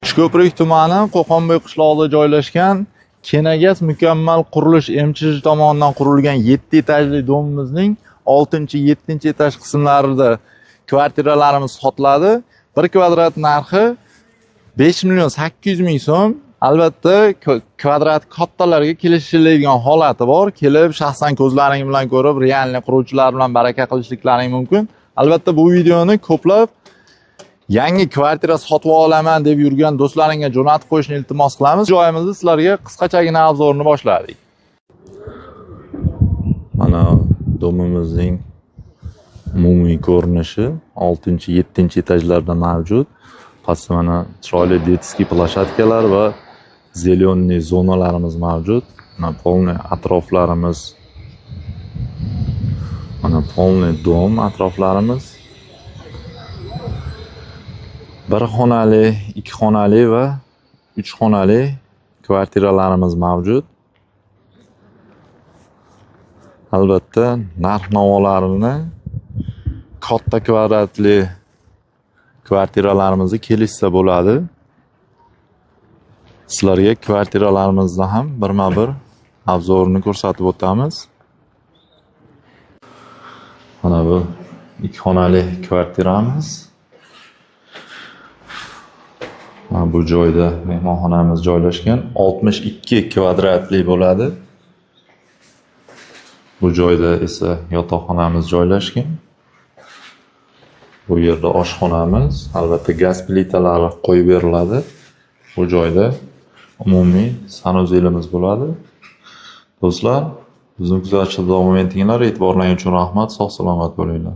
Uchko'prik tumani Qo'qonbo'y qishlog'ida joylashgan Kenagaz mukammal qurilish MChJ tomonidan qurilgan 7 etajli domimizning 6-7 etaj qismlarida kvartiralarimiz sotiladi. 1 kvadrat narxi 5.800.000 so'm. Albatta kvadrat kattalarga kelishiladigan holati bor. Kelib shaxsan ko'zlaring bilan ko'rib, realniy quruvchilar bilan baraka qilishliklaring mumkin. Albatta bu videoni ko'plab yangi kvartira sotib olaman deb yurgan do'stlaringga jo'natib qo'yishni iltimos qilamiz. Joyimizni sizlarga qisqachagina obzorini boshladik. Mana domimizning umumiy ko'rinishi 6-7 etajlarda mavjud. Pastda mana chiroyli detskiy plashatkalar va zeleniy zonalarimiz mavjud. Mana polniy atroflarimiz. Mana polniy dom atroflarimiz. 1 xonali, 2 xonali va 3 xonali kvartiralarimiz mavjud. Albatta narx-navolarni katta kvadratli kvartiralarimizni kelishsa bo'ladi. Sizlarga kvartiralarimizni ham birma-bir obzorini ko'rsatib o'tamiz. Mana bu 2 xonali kvartiramiz. Bu joyda mehmonxonamiz joylashgan. 62 kvadratli bo'ladi. Bu joyda esa yotoqxonamiz joylashgan. Bu yerda oshxonamiz, albatta gaz plitalari qo'yib beriladi. Bu joyda umumiy sanuzelimiz bo'ladi. Do'stlar, bizni kuzatishda davom etinglar. E'tiborlaringiz uchun rahmat. Sog' salomat bo'linglar.